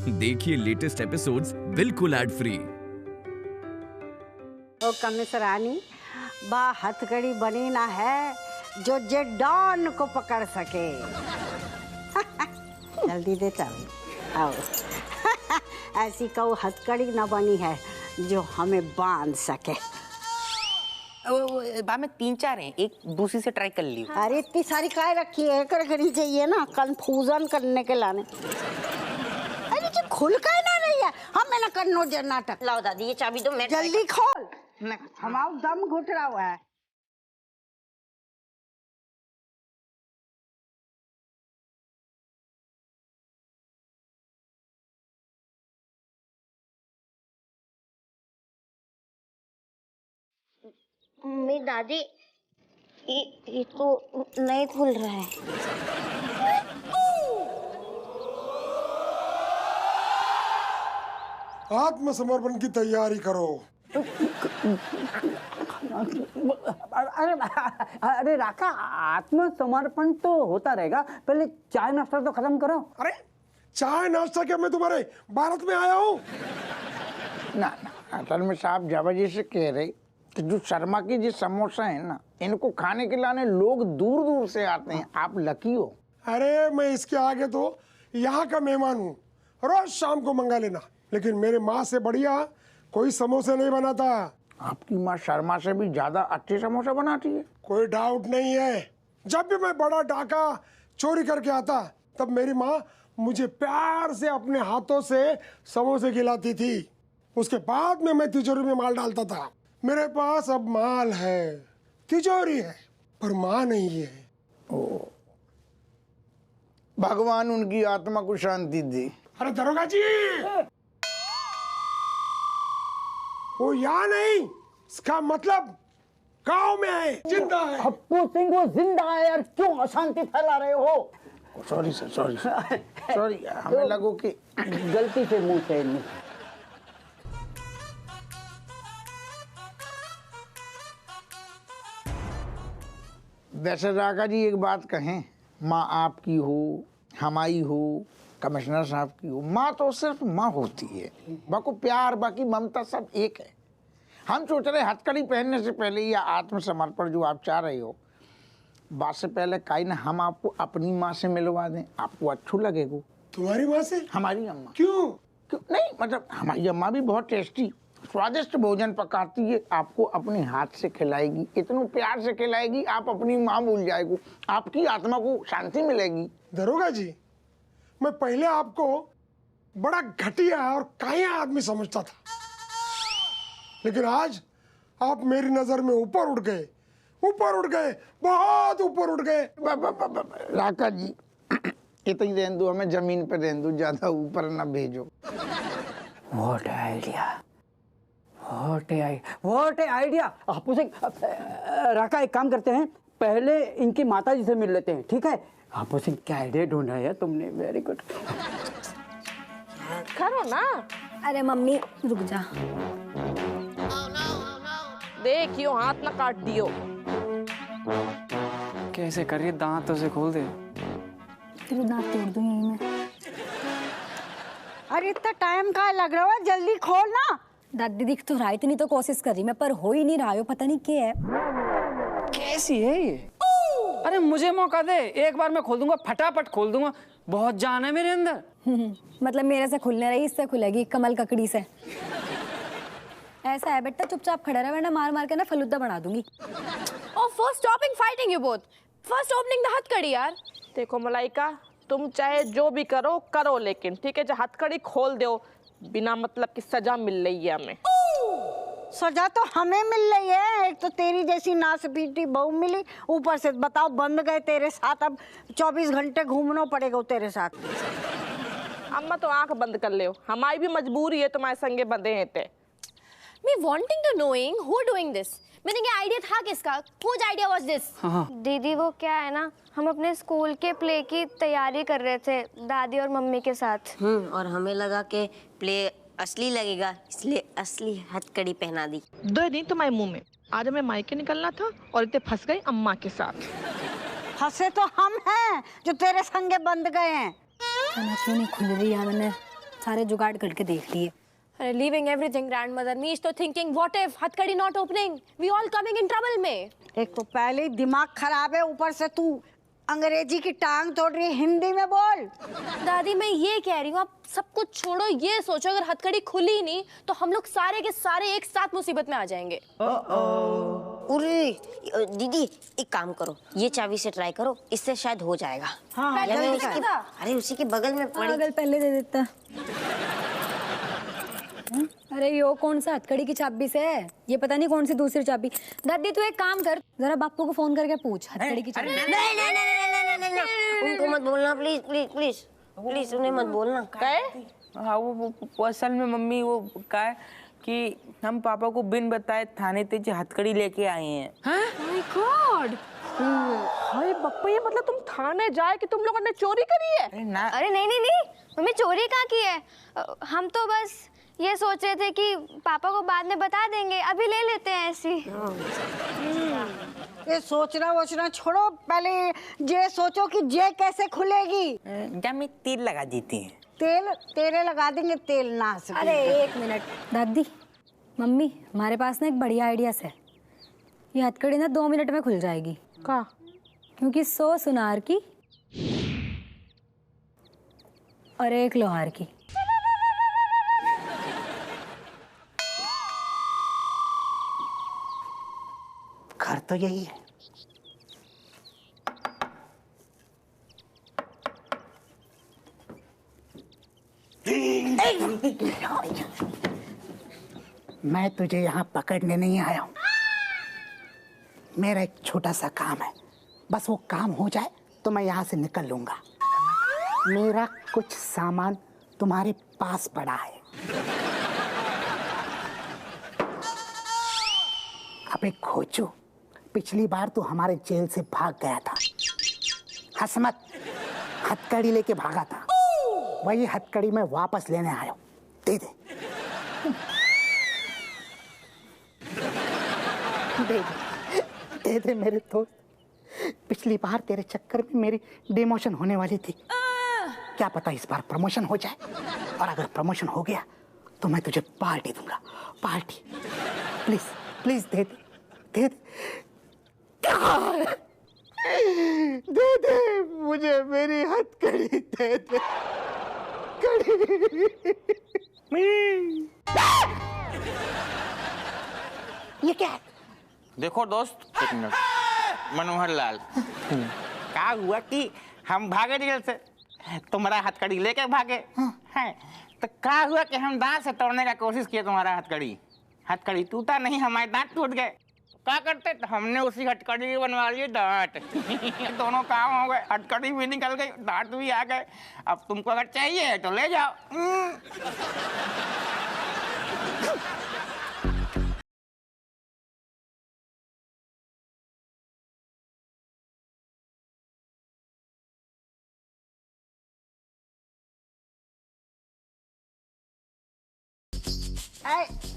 देखिए latest episodes बिल्कुल ad free. ओ कमिश्रानी, बा हथकड़ी बनी ना है जो जे डॉन को पकड़ सके। जल्दी दे चाबी, आओ। ऐसी कोई हथकड़ी ना बनी है जो हमें बांध सके। बा में 3-4 हैं, एक दूसरी से ट्राई कर ली। अरे इतनी सारी काय रखी है, करनी चाहिए ना, कंफ्यूजन करने के लाने। अरे जो खुल का ना रही है, हमें ना करनो जे नाटक। लाओ दादी ये चाबी दो, मैं जल्दी खोल, हमारा दम घुट रहा हुआ है। मम्मी दादी ये तो नहीं खुल रहा है। आत्मसमर्पण की तैयारी करो। अरे राका, आत्मसमर्पण तो होता रहेगा, पहले चाय नाश्ता तो खत्म करो। अरे चाय नाश्ता क्या मैं तुम्हारे भारत में आया हूँ? ना असल में साहब जावा जी से कह रहे कि जो शर्मा की जो समोसा है ना, इनको खाने के लाने लोग दूर दूर से आते हैं। आप लकी हो। अरे मैं इसके आगे तो यहाँ का मेहमान हूँ, रोज शाम को मंगा लेना, लेकिन मेरे माँ से बढ़िया कोई समोसे नहीं बनाता। आपकी माँ शर्मा से भी ज्यादा अच्छे समोसा बनाती है। कोई डाउट नहीं है। जब भी मैं बड़ा डाका चोरी करके आता तब मेरी माँ मुझे प्यार से अपने हाथों से समोसे खिलाती थी। उसके बाद में मैं तिजोरी में माल डालता था। मेरे पास अब माल है, तिजोरी है, पर माँ नहीं है। भगवान उनकी आत्मा को शांति दे। अरे दरोगा जी, वो यहाँ नहीं, इसका मतलब गांव में है, जिंदा है। हप्पू सिंह वो जिंदा है यार, क्यों अशांति फैला रहे हो? सॉरी सर, सॉरी सॉरी, हमें लगो कि गलती से मुंह से नहीं। वैसे राका जी एक बात कहें, माँ आपकी हो, हमारी हो, कमिश्नर साहब की हो, माँ तो सिर्फ माँ होती है। बाकी प्यार, बाकी ममता सब एक है। हम सोच रहे हथकड़ी पहनने से पहले या आत्मसमर्पण जो आप चाह रहे हो, बात से पहले काई ना हम आपको अपनी माँ से मिलवा दें, आपको अच्छू लगेगा। तुम्हारी माँ से? हमारी अम्मा। क्यों? क्यों नहीं, मतलब हमारी अम्मा भी बहुत टेस्टी स्वादिष्ट भोजन पकाती है, आपको अपने हाथ से खिलाएगी, इतने प्यार से खिलाएगी, आप अपनी माँ भूल जाएगी, आपकी आत्मा को शांति मिलेगी। दरोगा जी, मैं पहले आपको बड़ा घटिया और काया आदमी समझता था, लेकिन आज आप मेरी नजर में ऊपर उठ गए, ऊपर उठ गए, बहुत ऊपर उठ गए। राका जी इतनी रहने दो, हमें जमीन पे रहने दो, ज्यादा ऊपर ना भेजो। What idea, what idea. Happu Singh, Raka एक काम करते हैं, पहले इनकी माता जी से मिल लेते हैं, ठीक है? हप्पू सिंह क्या आइडिया ढूंढा है तुमने, वेरी गुड। करो ना। अरे मम्मी रुक जा। देखियो हाथ ना काट दियो। कैसे करिए, दांतों से खोल दे। तेरे दांत तोड़ दूं यहीं मैं। अरे इतना टाइम का लग रहा है, जल्दी खोल ना। दादी दिख तो रहा है, इतनी तो कोशिश कर रही मैं, पर हो ही नहीं रहा हो, पता नहीं क्या है। कैसी है ये? अरे मुझे मौका दे, एक बार मैं खोल दूंगा, फटाफट खोल दूंगा, बहुत जान है मेरे अंदर। मतलब मेरे से खुलने रही, इससे खुलेगी कमल ककड़ी से। ऐसा है बेटा, चुपचाप खड़ा रहा, वरना मार मार के ना फलूदा बना दूंगी। Oh, for stopping fighting you both. First opening the हथकड़ी यार। देखो मलाइका, तुम चाहे जो भी करो करो, लेकिन ठीक है, जो हथकड़ी खोल दो, बिना मतलब की सजा मिल रही है हमें। सजा तो हमें मिल रही है, एक तो तेरी जैसी नासपीटी बहू मिली, ऊपर से बताओ बंद गए तेरे साथ, अब 24 घंटे घूमना पड़ेगा तेरे साथ। अम्मा तो आंख बंद कर ले, हमारी भी मजबूरी है तुम्हारे संगे बंधे हैं ते। Me wanting to knowing who doing this. मैंने क्या आइडिया था किसका? Whose idea was this? दीदी वो क्या है ना, हम अपने स्कूल के प्ले की तैयारी कर रहे थे दादी और मम्मी के साथ। और हमें लगा कि प्ले असली लगेगा, इसलिए असली हथकड़ी पहना दी। 2 दिन तुम्हारे मुंह में, आज हमें मायके निकलना था और इतने फंस गई अम्मा के साथ। फंसे तो हम हैं जो तेरे संगे बंद गए हैं। खाना क्यों नहीं खुल रही है? मैंने सारे जुगाड़ करके देख लिए। Leaving everything, grandmother. Me is to thinking, what if हथकड़ी not opening? We all coming in trouble में। एक तो पहले ही दिमाग खराब है, ऊपर से तू अंग्रेजी की टांग तोड़ रही है, हिंदी में बोल। दादी मैं ये कह रही हूँ, आप सब कुछ छोड़ो, ये सोचो अगर हथकड़ी खुली नहीं तो हम लोग सारे के सारे एक साथ मुसीबत में आ जाएंगे। अरे दीदी एक काम करो, ये चाबी से ट्राई करो, इससे शायद हो जाएगा। हाँ, अरे उसी के बगल में पड़ी। पागल पहले दे देता। अरे यो कौन सा हथकड़ी की चाबी से है? ये पता नहीं कौन सी दूसरी चाबी। दादी तू एक काम कर, जरा बापू को फोन करके पूछ हथकड़ी की चाबी। नहीं, उनको मत बोलना प्लीज प्लीज प्लीज प्लीज, उन्हें मत बोलना। हाँ वो असल में मम्मी वो क्या है कि हम पापा को बिन बताए थाने तेज हथकड़ी लेके आए हैं। माय गॉड, हाय बप्पा, ये मतलब तुम थाने जाए कि तुम लोगों ने चोरी करी है? अरे नहीं नहीं नहीं, मम्मी चोरी कहाँ की है? हम तो बस ये सोच रहे थे कि पापा को बाद में बता देंगे, अभी ले लेते हैं ऐसी। ये सोचना वोचना छोड़ो, पहले ये सोचो कि ये कैसे खुलेगी। जब मैं तेल लगा देती है। तेल तेरे लगा देंगे, तेल ना सके। अरे एक मिनट दादी, मम्मी हमारे पास ना एक बढ़िया आइडिया है। ये हथकड़ी ना 2 मिनट में खुल जाएगी। का? क्योंकि 100 सुनार की और 1 लोहार की। घर तो यही है। मैं तुझे यहाँ पकड़ने नहीं आया हूँ। मेरा एक छोटा सा काम है, बस वो काम हो जाए तो मैं यहाँ से निकल लूंगा। मेरा कुछ सामान तुम्हारे पास पड़ा है। अबे खोचू, पिछली बार तू हमारे जेल से भाग गया था। हंस मत, हथकड़ी लेके भागा था। वही हथकड़ी मैं वापस लेने आया हूँ, दे दे। दे दे दे दे मेरे दोस्त। पिछली बार तेरे चक्कर में मेरी डिमोशन होने वाली थी, क्या पता इस बार प्रमोशन हो जाए। और अगर प्रमोशन हो गया तो मैं तुझे पार्टी दूंगा, पार्टी। प्लीज प्लीज दे दे दे दे दे मुझे मेरी हथकड़ी दे दे। ये क्या है? देखो दोस्त, एक मिनट। मनोहर लाल, क्या हुआ कि हम भागे जेल से, तुम्हारा हथकड़ी लेके भागे हैं। तो क्या हुआ कि हम दांत से तोड़ने का कोशिश किए तुम्हारा हथकड़ी, हथकड़ी टूटा नहीं, हमारे दांत टूट गए। क्या करते तो हमने उसी हथकड़ी की बनवा लिए दांत। दोनों काम हो गए, हथकड़ी भी निकल गई, दांत भी आ गए। अब तुमको अगर चाहिए तो ले जाओ।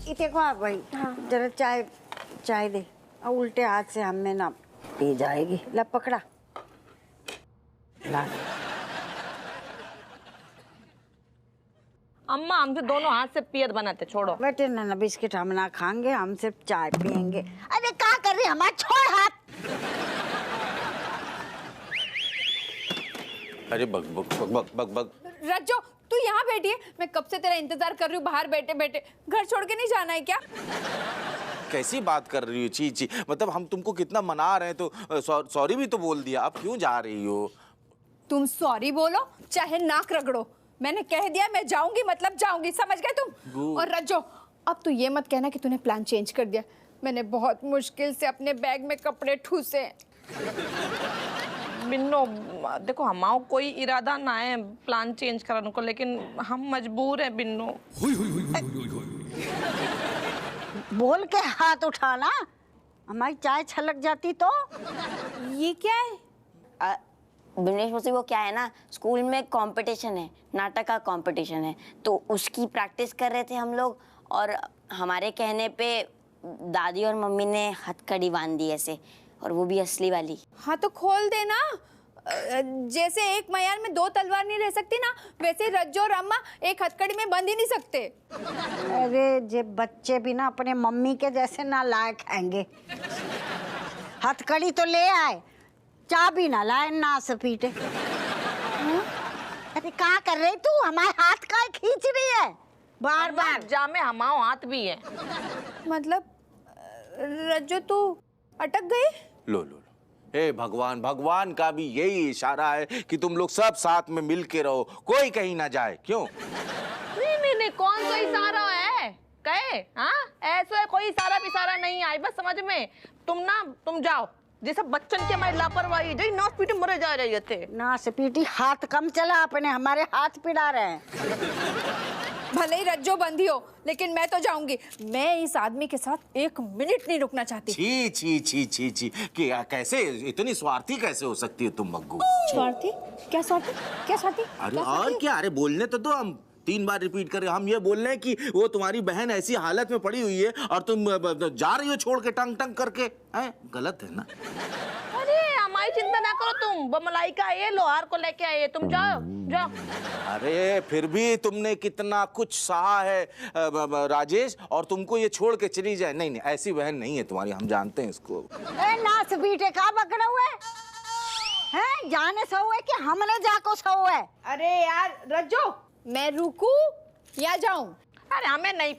इते को आप भाई, जरा चाय चाय दे। और उल्टे हाथ से हमें ना पी जाएगी। ला पकड़ा, ला। अम्मा हमसे दोनों हाथ से पियत बनाते, छोड़ो। बेटे ना बिस्किट हम ना खाएंगे, हम सिर्फ चाय पियेंगे। अरे क्या कर रही हमारा, छोड़ हाथ। अरे bug bug bug bug bug bug. Rajjo तू यहाँ बैठी है, मैं कब से तेरा इंतजार कर रही हूँ बाहर बैठे बैठे। घर छोड़ के नहीं जाना है क्या? कैसी बात कर रही हो चीची, मतलब हम तुमको कितना मना रहे हैं तो सॉरी भी तो बोल दिया, अब क्यों जा रही हो? तुम सॉरी बोलो चाहे नाक रगड़ो, मैंने कह दिया मैं जाऊंगी मतलब जाऊंगी, समझ गए तुम? और रज्जो अब तू ये मत कहना कि तूने प्लान चेंज कर दिया। मैंने बहुत मुश्किल से अपने बैग में कपड़े ठूसे। बिन्नो देखो, हमारा कोई इरादा ना है प्लान चेंज कराने को, लेकिन हम मजबूर हैं बिन्नो। बोल के हाथ उठाना, हमारी चाय छलक जाती तो। ये क्या है? बिनेश मौसी, वो क्या है ना, स्कूल में कंपटीशन है, नाटक का कंपटीशन है, तो उसकी प्रैक्टिस कर रहे थे हम लोग। और हमारे कहने पे दादी और मम्मी ने हथकड़ी बांध दी ऐसे, और वो भी असली वाली। हाँ तो खोल देना, जैसे एक मयान में दो तलवार नहीं रह सकती ना, वैसे रज्जो और अम्मा एक हथकड़ी में बंध ही नहीं सकते। अरे जे बच्चे भी ना अपने मम्मी के जैसे ना लायक हैंगे। हथकड़ी तो ले आए, चाबी ना लाए, ना सपीटे। अरे क्या कर रही तू? हमारे हाथ का खींच रही है बार बार। जा में हमारा हाथ भी है। मतलब रज्जो तू अटक गई? लो लो लो, हे भगवान, भगवान का भी यही इशारा है कि तुम लोग सब साथ में मिल के रहो, कोई कहीं ना जाए। क्यों? नहीं, कौन सा इशारा है? कहे हाँ, ऐसा कोई इशारा पिसारा नहीं आई, बस समझ में। तुम जाओ, जैसे बच्चन की हमारी लापरवाही जो नाच पीटे मरे जा रहे थे। नाच पीटी हाथ कम चला अपने, हमारे हाथ पिड़ा रहे हैं। भले ही रज्जो बंधी हो, लेकिन मैं तो जाऊंगी। मैं इस आदमी के साथ एक मिनट नहीं रुकना चाहती। छी छी छी छी छी, क्या कैसे इतनी स्वार्थी कैसे हो सकती है तुम मग्गू? स्वार्थी? क्या स्वार्थी? क्या स्वार्थी? अरे और क्या? अरे बोलने तो दो, हम 3 बार रिपीट करें। हम ये बोल रहे हैं कि वो तुम्हारी बहन ऐसी हालत में पड़ी हुई है और तुम जा रही हो छोड़ के टंग टंग करके, हैं? गलत है ना? अरे हमारी चिंता ना करो तुम, मलाइका ये लोहार को लेके आए, तुम जाओ जाओ। अरे फिर भी तुमने कितना कुछ सहा है राजेश, और तुमको ये छोड़ के चली जाए? नहीं, ऐसी बहन नहीं है तुम्हारी, हम जानते हैं इसको। नाच पीटे का पकड़ा हुआ है? जाने सो है कि हमने जाको सो है? अरे यार रज्जो, मैं रुकूं या जाऊं? अरे हमें नहीं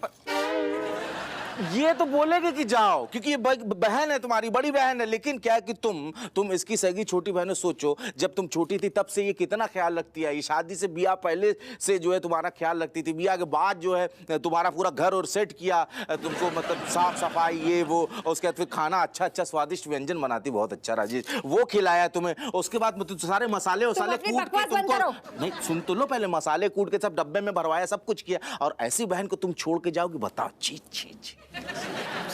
ये तो बोलेगे कि जाओ, क्योंकि ये बहन है तुम्हारी, बड़ी बहन है। लेकिन क्या है कि तुम इसकी सगी छोटी बहन है। सोचो, जब तुम छोटी थी तब से ये कितना ख्याल रखती है। ये शादी से बिया पहले से जो है तुम्हारा ख्याल रखती थी, बिया के बाद जो है तुम्हारा पूरा घर और सेट किया तुमको, मतलब साफ सफाई ये वो, और उसके बाद फिर खाना अच्छा स्वादिष्ट व्यंजन बनाती, बहुत अच्छा राजेश, वो खिलाया तुम्हें। उसके बाद मतलब सारे मसाले वसाले कूट के तुमको, नहीं सुन तो लो पहले, मसाले कूट के सब डब्बे में भरवाया, सब कुछ किया, और ऐसी बहन को तुम छोड़ के जाओगी? बताओ। छी छी छी।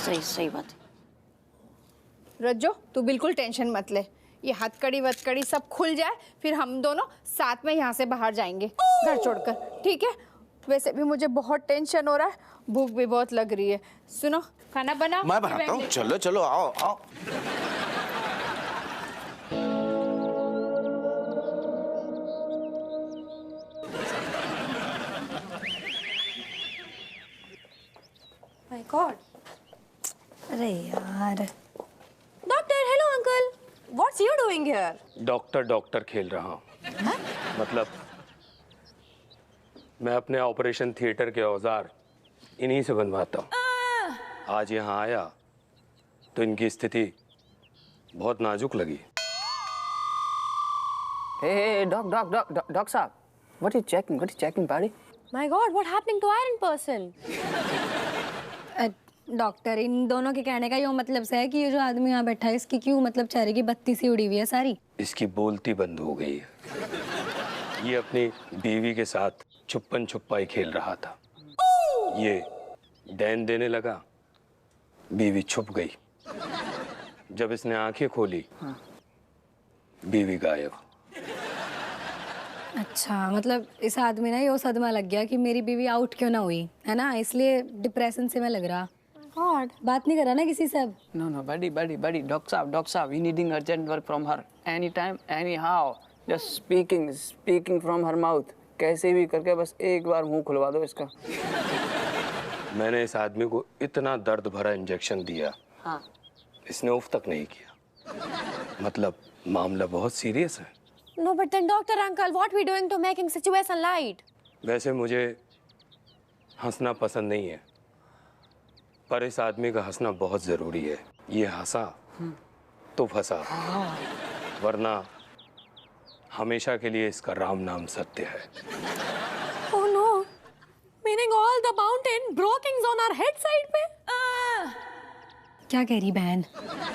सही बात है। रज्जो तू बिल्कुल टेंशन मत ले, ये हथकड़ी वथकड़ी सब खुल जाए, फिर हम दोनों साथ में यहाँ से बाहर जाएंगे घर छोड़कर, ठीक है? वैसे भी मुझे बहुत टेंशन हो रहा है, भूख भी बहुत लग रही है। सुनो, खाना बनाओ। मैं बनाता हूँ, चलो चलो आओ आओ। माय गॉड, अरे यार। Doctor, hello uncle, what's you doing here? Doctor खेल रहा हूँ। मतलब मैं अपने ऑपरेशन थिएटर के औजार इन्हीं से बनवाता हूँ। आज यहाँ आया तो इनकी स्थिति बहुत नाजुक लगी। Hey, doc साहब, what is checking, buddy? My God, what happening to iron person? Doctor, इन दोनों के कहने का ये मतलब से है कि ये जो आदमी यहाँ बैठा है, इसकी क्यों मतलब चेहरे की बत्ती सी उड़ी हुई है सारी? इसकी बोलती बंद हो गई है। ये अपनी बीवी के साथ छुपन छुपाई खेल रहा था। ये डैन देने लगा, बीवी छुप गई। जब इसने आंखें खोली, बीवी गायब। अच्छा, मतलब इस आदमी ने ये सदमा लग गया कि मेरी बीवी आउट क्यों ना हुई, है ना, इसलिए डिप्रेशन से मैं लग रहा। गॉड, बात नहीं कर रहा ना किसी से अब? No, buddy, डॉक्टर साहब, we needing urgent work from her, anytime, anyhow, just speaking from her mouth, कैसे भी करके बस एक बार मुंह खुलवा दो इसका। मैंने इस आदमी को इतना दर्द भरा इंजेक्शन दिया, हाँ, इसने उफ तक नहीं किया। मतलब मामला बहुत सीरियस है। No, but then doctor uncle, what we doing to making situation light? वैसे मुझे हंसना पसंद नहीं है, पर इस आदमी का हंसना बहुत जरूरी है। ये हंसा तो फंसा, वरना हमेशा के लिए इसका राम नाम सत्य है। Oh no, meaning all the mountain brockings on our head side पे? क्या कह रही बहन?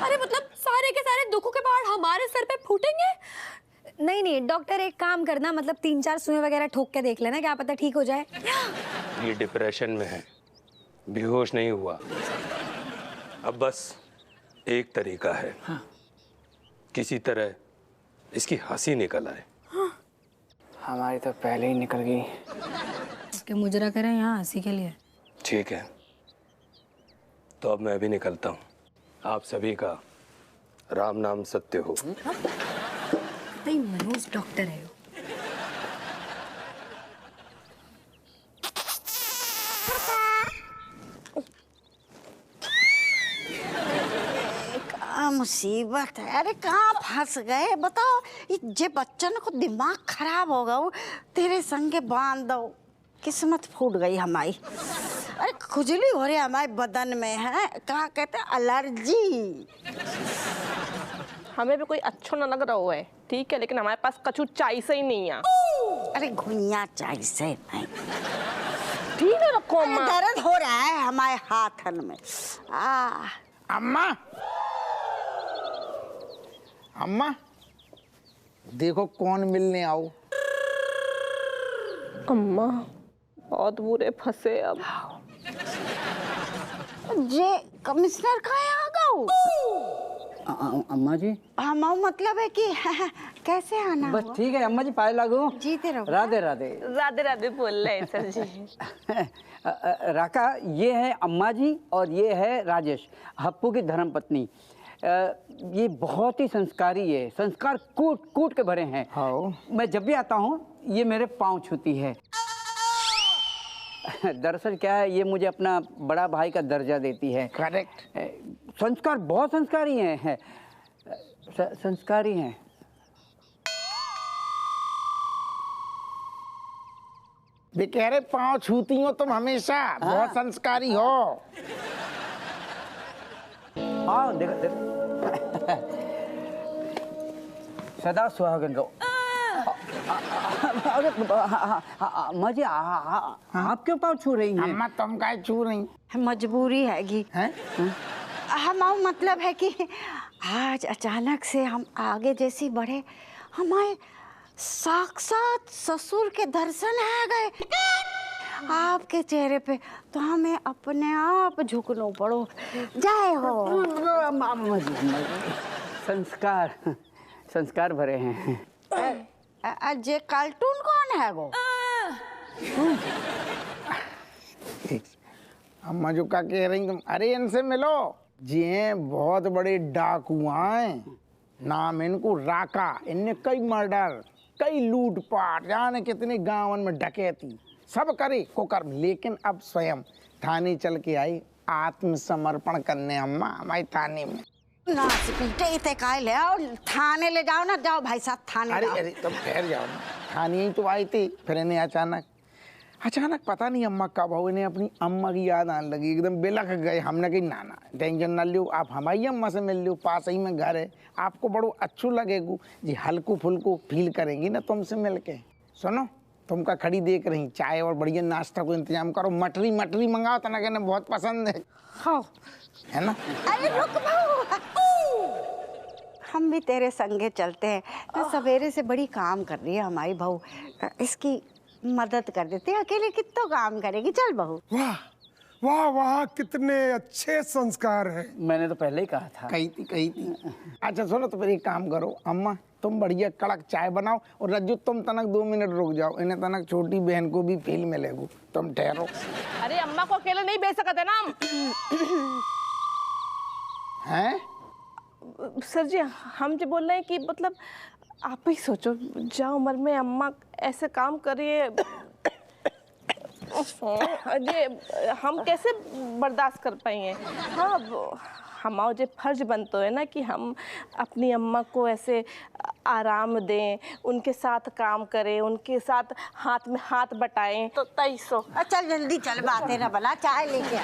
अरे मतलब सारे के सारे दुखों के पहाड़ हमारे सर पे फूटेंगे? नहीं डॉक्टर, एक काम करना, मतलब 3-4 सुई वगैरह ठोक के देख लेना, क्या पता ठीक हो जाए। ये डिप्रेशन में है, बेहोश नहीं हुआ। अब बस एक तरीका है, हाँ। किसी तरह इसकी हंसी निकल आए। हाँ। हमारी तो पहले ही निकल गई। कि मुजरा करें यहाँ हंसी के लिए। ठीक है, तो अब मैं भी निकलता हूँ। आप सभी का राम नाम सत्य हो। लगता है मनोज डॉक्टर है। क्या मुसीबत है। अरे कहाँ फंस गए बताओ। ये बच्चन को दिमाग खराब हो गया। तेरे संगे बांध दो। किस्मत फूट गई हमारी। अरे खुजली हो रही है हमारे बदन में है। कहाँ कहते एलर्जी। हमें भी कोई अच्छा ना लग रहा है, ठीक है, लेकिन हमारे पास कछु चाय से ही नहीं है। अरे घुइया चाय से नहीं। ठीक है रखो अम्मा। दर्द हो रहा है हमारे हाथन में। अम्मा, अम्मा देखो कौन मिलने आओ। अम्मा बहुत बुरे फंसे अब। जे कमिश्नर का आ गओ। अम्मा जी हम मतलब है कि कैसे आना बस ठीक है अम्मा जी, पाए लागू। जीते रहो। राधे राधे। राधे राधे बोल रहे हैं सर जी। राका, ये है अम्मा जी और ये है राजेश, हप्पू की धर्मपत्नी। ये बहुत ही संस्कारी है, संस्कार कूट कूट के भरे हैं। मैं जब भी आता हूँ ये मेरे पाँव छूती है। दरअसल क्या है, ये मुझे अपना बड़ा भाई का दर्जा देती है। करेक्ट। संस्कार बहुत संस्कारी हैं। संस्कारी हैं। वे कह रहे पाँव छूती हो तुम हमेशा। बहुत संस्कारी हो। हाँ देखो सदा सुहागन रहो। अरे अम्मा जी आप क्यों पाँव छू रही हैं? अम्मा तुम काय छू रही? मजबूरी हैगी। हम मतलब है कि आज अचानक से हम आगे जैसी बढ़े, हमारे साक्षात ससुर के दर्शन आ गए आपके चेहरे पे, तो हमें अपने आप झुकना पड़ो। जय हो। संस्कार संस्कार भरे हैं। जे कार्टून कौन है वो? अम्मा जो क्या कह रही तुम? अरे इनसे मिलो। जी बहुत बड़े डाकू हैं, नाम इनको राका। इनने कई मर्डर, कई लूटपाट, जाने कितने गांवन में डकैती सब करे कुकर्म, लेकिन अब स्वयं थाने चल के आई आत्मसमर्पण करने। अम्मा हमारे थाने में ले आओ, थाने ले जाओ ना। जाओ भाई साहब थाने। अरे तुम ठहर जाओ ना। थाने ही तो आई थी, फिर इन्हें अचानक पता नहीं अम्मा कब हो, इन्हें अपनी अम्मा की याद आने लगी। एकदम बिलख गए। हमने कही ना टेंशन ना लियो, आप हमारी अम्मा से मिल लियो, पास ही में घर है, आपको बड़ो अच्छू लगेगा जी। हल्को फुल्को फील करेंगी ना तुमसे मिल के। सुनो तुमका खड़ी देख रही, चाय और बढ़िया नाश्ता को इंतजाम करो। मटरी मंगाओ तना, कहने बहुत पसंद है। हाँ है ना? अरे रुक हम भी तेरे संगे चलते हैं। तो सवेरे से बड़ी काम कर रही है हमारी बहू, इसकी मदद कर देते हैं। अकेले कितना काम करेगी। चल बहू। वाह वाह वाह, कितने अच्छे संस्कार हैं। मैंने तो पहले ही कहा था। कही थी। अच्छा सुनो, तो फिर एक काम करो अम्मा, तुम बढ़िया कड़क चाय बनाओ और रज्जू तुम तनक 2 मिनट रुक जाओ। इन्हें तनक छोटी बहन को भी फील मिलेगी। तुम ठहरो। अरे अम्मा को अकेले नहीं भेज सकते ना हैं? सर जी हम जो बोल रहे हैं कि मतलब आप ही सोचो, जा उम्र में अम्मा ऐसे काम करिए। ये हम कैसे बर्दाश्त कर पाएंगे। हाँ हमारा जो फर्ज बनता है ना कि हम अपनी अम्मा को ऐसे आराम दें, उनके साथ काम करें, उनके साथ हाथ में हाथ बटाएं। तो 2300 चल जल्दी चल, बातें ना बना, चाय लेके आ।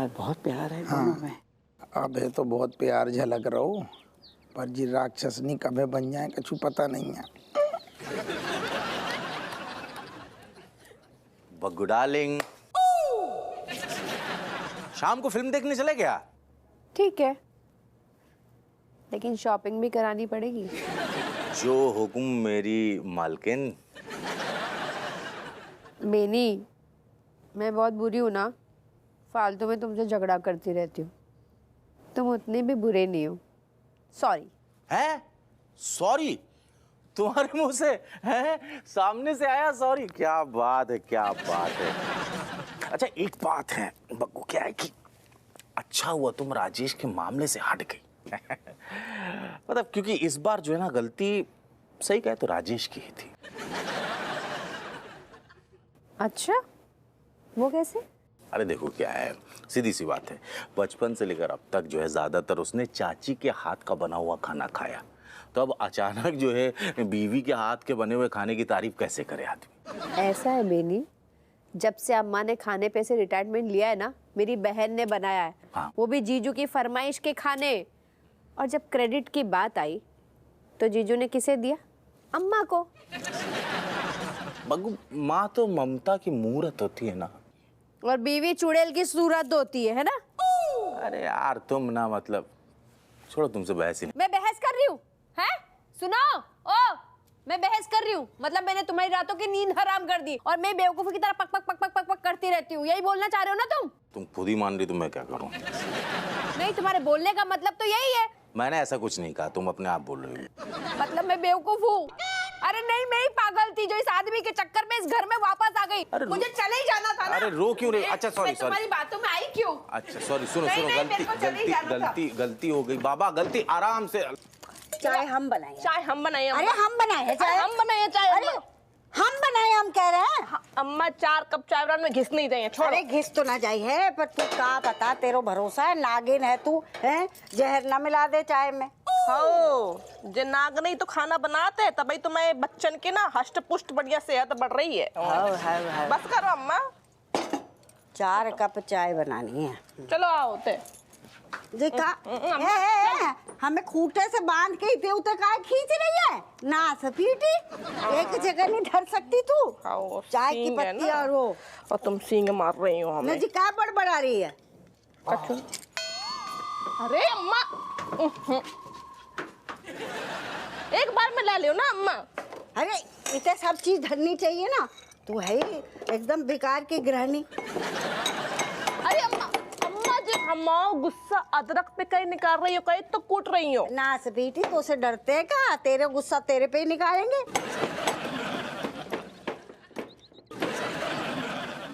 बहुत प्यार है दोनों में। अब है तो बहुत प्यार झलक रहो, पर जी राक्षसनी कभी बन जाए कुछ पता नहीं है। बग्गू डार्लिंग, शाम को फिल्म देखने चले क्या? ठीक है, लेकिन शॉपिंग भी करानी पड़ेगी। जो हुक्म मेरी मालकिन। बेनी, मैं बहुत बुरी हूँ ना, फालतू में तुमसे झगड़ा करती रहती हूँ। तुम उतने भी बुरे नहीं हो। सॉरी। हैं? सॉरी? तुम्हारे मुंह से हैं? सामने से आया सॉरी? क्या बात है, क्या बात है। अच्छा एक बात है बग्गू, क्या है कि अच्छा हुआ तुम राजेश के मामले से हट गई। मतलब क्योंकि इस बार जो है ना गलती सही कहे तो राजेश की ही थी। अच्छा, वो कैसे? अरे देखो क्या है, सीधी सी बात है, बचपन से लेकर अब तक जो है ज्यादातर उसने चाची के हाथ का बना हुआ खाना खाया, तो अब अचानक जो है बीवी के हाथ के बने हुए खाने की तारीफ कैसे करे आदमी। ऐसा है बेनी, जब से अम्मा ने खाने पे से रिटायरमेंट लिया है ना, मेरी बहन ने बनाया है। हाँ। वो भी जीजू की फरमाइश के खाने। और जब क्रेडिट की बात आई तो जीजू ने किसे दिया? अम्मा को। बग्गू, माँ तो ममता की मूरत होती है ना, और बीवी चुड़ैल की सूरत होती है ना? अरे यार तुम ना मतलब छोड़ो, तुमसे बहस ही नहीं। मैं बहस कर रही हूँ, हैं? सुनो, ओ, मैं बहस कर रही हूँ, मतलब मैंने तुम्हारी रातों की नींद हराम कर दी और मैं बेवकूफी की तरह पक पक पक पक पक पक करती रहती हूँ, यही बोलना चाह रहे हो ना तुम? तुम खुद ही मान रही, तो मैं क्या करूँ? नहीं, तुम्हारे बोलने का मतलब तो यही है। मैंने ऐसा कुछ नहीं कहा, तुम अपने आप बोल रही हो। मतलब मैं बेवकूफ हूँ? अरे नहीं, मैं ही पागल थी जो इस आदमी के चक्कर में इस घर में वापस आ गई। मुझे चले ही जाना था ना। अरे रो क्यों रही? अच्छा सॉरी, तुम्हारी बातों में आई क्यों? अच्छा सॉरी, सुनो नहीं, सुनो, नहीं, मेरे को चले ही जाना था। गलती हो गई बाबा, गलती आराम से। चाय हम बनाए। चाय हम बनाए। अरे हम बनाए हैं चाय। हम बनाए चाय। अरे हम बनाए, हम कह रहे हैं। अम्मा 4 कप चाय बनाने में घिस नहीं जाइए, छोड़ो। अरे घिस तो ना जाई है, पर तू का पता, तेरो भरोसा है, नागिन है तू, हैं? जहर ना मिला दे चाय में। हो जे नाग नहीं तो खाना बनाते हैं, तभी तो मैं बच्चन की ना हष्ट पुष्ट बढ़िया सेहत बढ़ रही है। बस करो अम्मा, 4 कप चाय बनानी है। चलो आओ ते देखा, हमें खूंटे से बांध के इतने उतर का खींच रही है ना सपीटी, एक जगह नहीं धर सकती तू। चाय की पत्ती और वो, और तुम सींग मार रही हो हमें। जी क्या बड़बड़ा रही है? अच्छा, अरे अम्मा, एक बार में ला लियो ना अम्मा। अरे इतने सब चीज धरनी चाहिए ना, तू है ही एकदम बेकार की गृहिणी। अरे अम्मा, अम्मा जब हम गुस्सा अदरक पे कहीं निकाल रही हो, कहीं तो कूट रही हो ना बेटी, तो उसे डरते हैं क्या? तेरे गुस्सा तेरे पे ही निकालेंगे।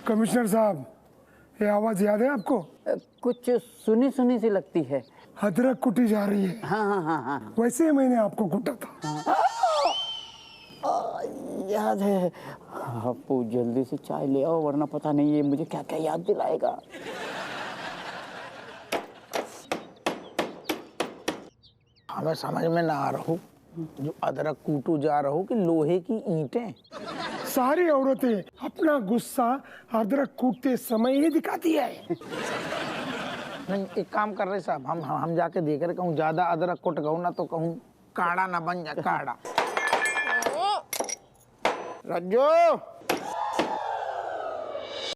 कमिश्नर साहब, ये आवाज याद है आपको? कुछ सुनी सुनी सी लगती है। अदरक कुटी जा रही है। हाँ हाँ हाँ हाँ, वैसे ही मैंने आपको कूटा था। याद है। आपको जल्दी से चाय ले आओ, वरना पता नहीं ये मुझे क्या क्या याद दिलाएगा। हमें समझ में ना आ रहा हो, जो अदरक कूटू जा रहा हो कि लोहे की ईंटें। सारी औरतें अपना गुस्सा अदरक कूटते समय ही दिखाती है। नहीं, एक काम कर रहे साहब, हम जाके देख रहे, कहूँ ज्यादा अदरक कुट गऊ ना तो कहूँ काढ़ा ना बन जाए, काढ़ा। रज्जो,